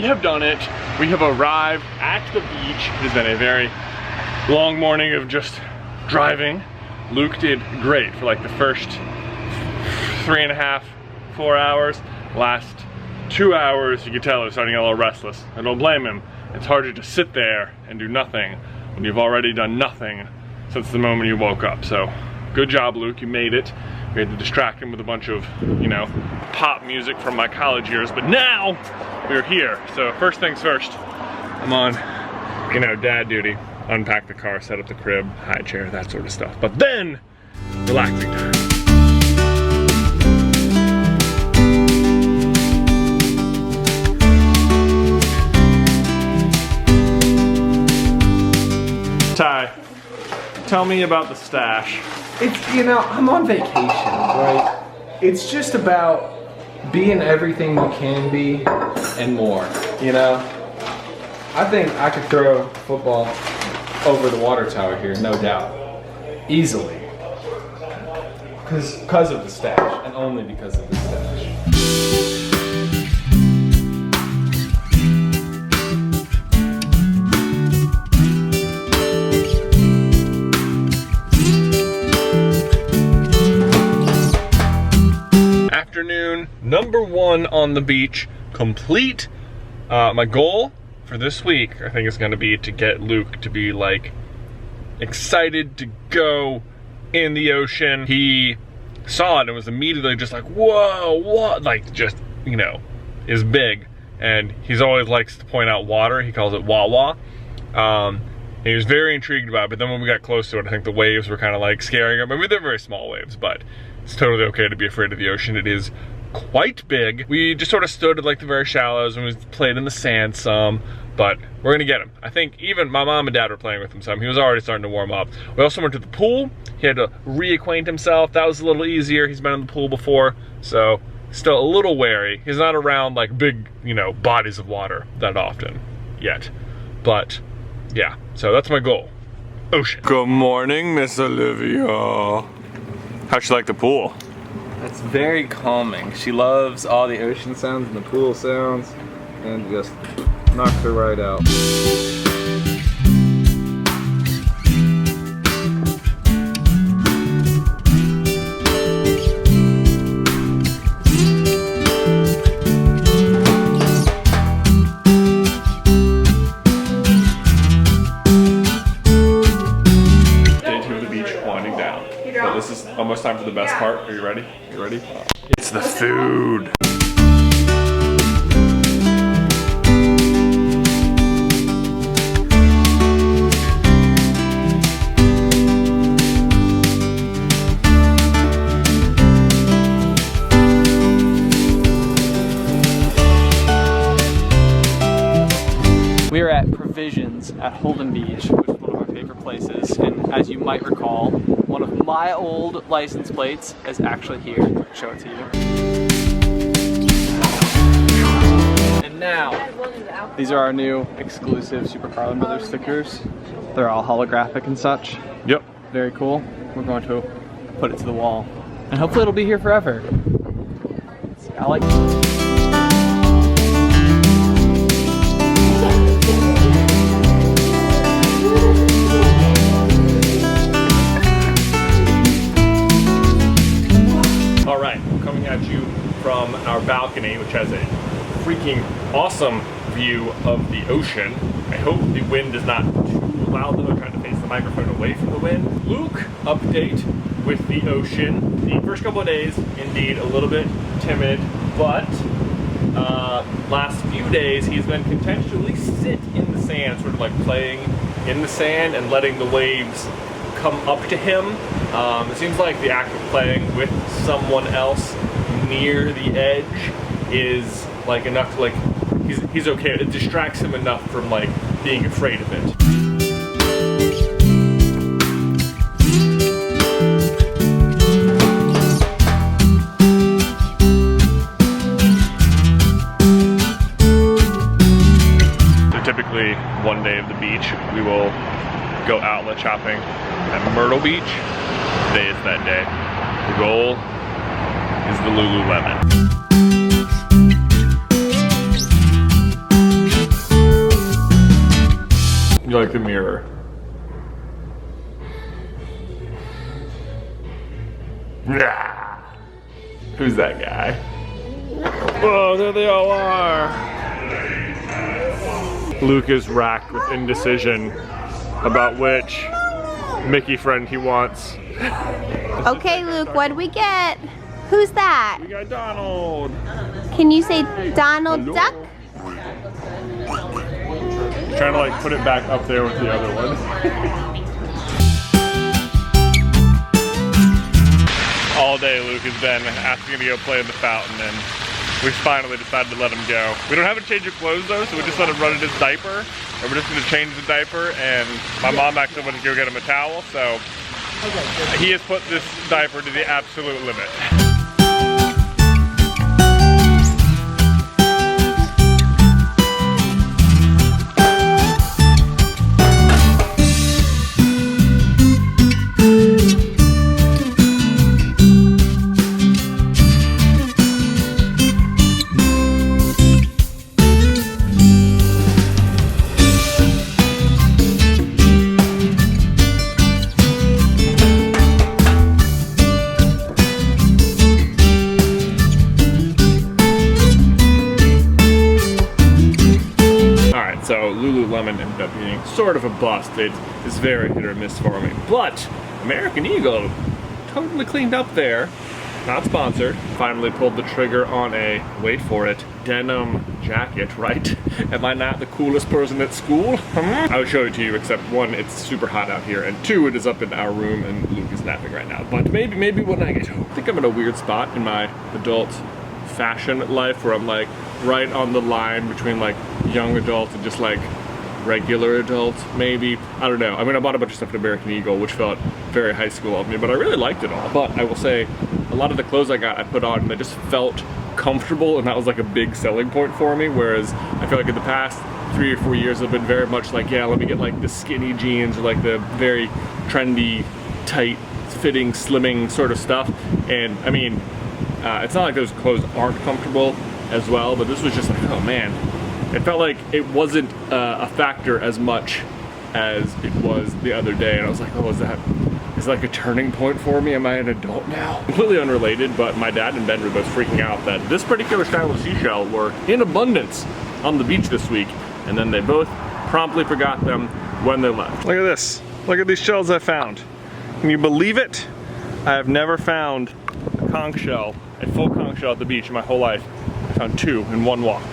have done it. We have arrived at the beach. It has been a very long morning of just driving. Luke did great for like the first 3.5, 4 hours. Last 2 hours, you could tell he was starting to get a little restless. I don't blame him. It's hard to just sit there and do nothing when you've already done nothing since the moment you woke up. So, good job, Luke, you made it. We had to distract him with a bunch of, you know, pop music from my college years, but now we're here. So first things first, I'm on, you know, dad duty. Unpack the car, set up the crib, high chair, that sort of stuff. But then, relaxing time. Ty, tell me about the stash. It's, you know, I'm on vacation, right? It's just about being everything you can be and more, you know? I think I could throw a football over the water tower here, no doubt. Easily. Because of the stash, and only because of the stash. Afternoon, number 1 on the beach, complete. My goal for this week, I think, is gonna be to get Luke to be like excited to go in the ocean. He saw it and was immediately just like, whoa, what? Like, just, you know, is big. And he's always likes to point out water. He calls it wah-wah. He was very intrigued about it, but then when we got close to it, I think the waves were kind of like scaring him. I mean, they're very small waves, but it's totally okay to be afraid of the ocean. It is quite big. We just sort of stood at like the very shallows and we played in the sand some, but we're gonna get him. I think even my mom and dad were playing with him some. He was already starting to warm up. We also went to the pool. He had to reacquaint himself. That was a little easier. He's been in the pool before, so still a little wary. He's not around like big, you know, bodies of water that often yet, but yeah, so that's my goal. Ocean. Good morning, Miss Olivia. How'd you like the pool? It's very calming. She loves all the ocean sounds and the pool sounds, and just knocks her right out. This is almost time for the best part. Are you ready? You ready? It's the food. We are at Provisions at Holden Beach, which is one of our favorite places, and as you might recall, one of my old license plates is actually here. I'll show it to you. And now, these are our new exclusive Super Carlin Brothers stickers. They're all holographic and such. Yep. Very cool. We're going to put it to the wall, and hopefully it'll be here forever. I like it. At you from our balcony, which has a freaking awesome view of the ocean. I hope the wind is not too loud though. I'm trying to face the microphone away from the wind. Luke, update with the ocean. The first couple of days, indeed, a little bit timid, but last few days he's been content to at least sit in the sand, sort of like playing in the sand and letting the waves come up to him. It seems like the act of playing with someone else near the edge is like enough to like, he's okay. It distracts him enough from like being afraid of it. So typically one day of the beach, we will go outlet shopping at Myrtle Beach. Today is that day. The goal is the Lululemon. You like the mirror? Nah. Who's that guy? Oh, there they all are. Luke is racked with indecision about which Mickey friend he wants. Okay, Luke, what do we get? Who's that? We got Donald. Can you say Donald Hello. Duck? Trying to like put it back up there with the other one. All day Luke has been asking to go play in the fountain, and we finally decided to let him go. We don't have a change of clothes though, so we just let him run in his diaper. And we're just gonna change the diaper, and my mom actually went to go get him a towel, so he has put this diaper to the absolute limit. So Lululemon ended up being sort of a bust. It's very hit or miss for me. But American Eagle totally cleaned up there. Not sponsored. Finally pulled the trigger on a, wait for it, denim jacket, right? Am I not the coolest person at school? I would show it to you, except one, it's super hot out here, and two, it is up in our room and Luke is napping right now. But maybe when I get home. I think I'm in a weird spot in my adult fashion life where I'm like right on the line between like young adult and just like regular adult, maybe. I don't know. I mean, I bought a bunch of stuff at American Eagle, which felt very high school of me, but I really liked it all. But I will say, a lot of the clothes I got, I put on, and they just felt comfortable, and that was like a big selling point for me, whereas I feel like in the past 3 or 4 years, I've been very much like, yeah, let me get like the skinny jeans or like the very trendy, tight fitting, slimming sort of stuff. And I mean, it's not like those clothes aren't comfortable as well, but this was just like, oh man, it felt like it wasn't a factor as much as it was the other day, and I was like, oh, is that like a turning point for me? Am I an adult now? Completely unrelated, but my dad and Ben were both freaking out that this particular style of seashell were in abundance on the beach this week, and then they both promptly forgot them when they left. Look at this. Look at these shells I found. Can you believe it? I have never found a conch shell, a full conch shell at the beach in my whole life. I found 2 in one walk.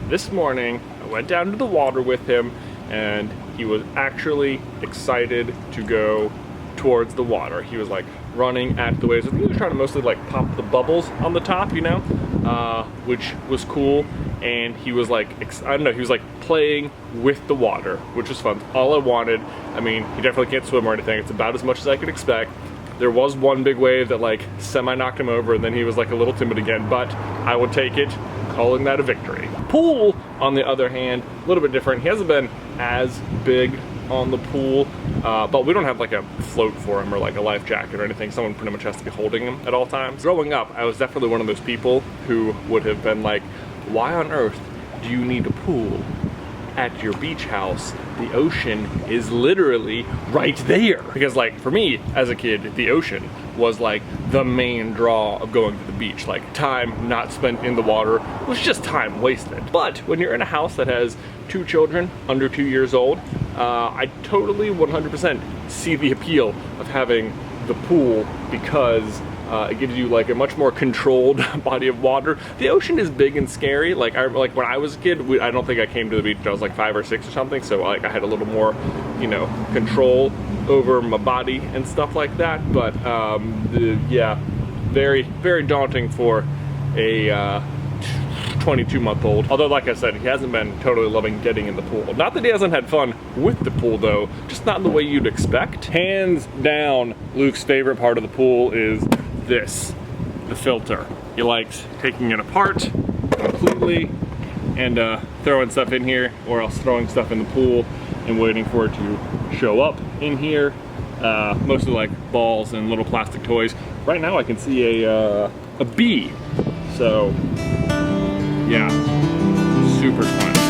This morning, I went down to the water with him, and he was actually excited to go towards the water. He was like running at the waves. I think he was trying to mostly like pop the bubbles on the top, you know, which was cool. And he was like, I don't know, he was like playing with the water, which was fun. All I wanted. I mean, he definitely can't swim or anything. It's about as much as I could expect. There was one big wave that like semi-knocked him over, and then he was like a little timid again, but I would take it, calling that a victory. Pool, on the other hand, a little bit different. He hasn't been as big on the pool, but we don't have like a float for him or like a life jacket or anything. Someone pretty much has to be holding him at all times. Growing up, I was definitely one of those people who would have been like, why on earth do you need a pool at your beach house? The ocean is literally right there. Because like for me as a kid, the ocean was like the main draw of going to the beach. Like time not spent in the water was just time wasted. But when you're in a house that has 2 children under 2 years old, I totally 100% see the appeal of having the pool, because it gives you like a much more controlled body of water. The ocean is big and scary. Like when I was a kid, I don't think I came to the beach until I was like 5 or 6 or something. So like I had a little more, you know, control over my body and stuff like that. But yeah, very, very daunting for a 22-month-old. Although, like I said, he hasn't been totally loving getting in the pool. Not that he hasn't had fun with the pool though, just not in the way you'd expect. Hands down, Luke's favorite part of the pool is this, the filter. He likes taking it apart completely and throwing stuff in here, or else throwing stuff in the pool and waiting for it to show up in here. Mostly like balls and little plastic toys. Right now I can see a bee. So yeah, super fun.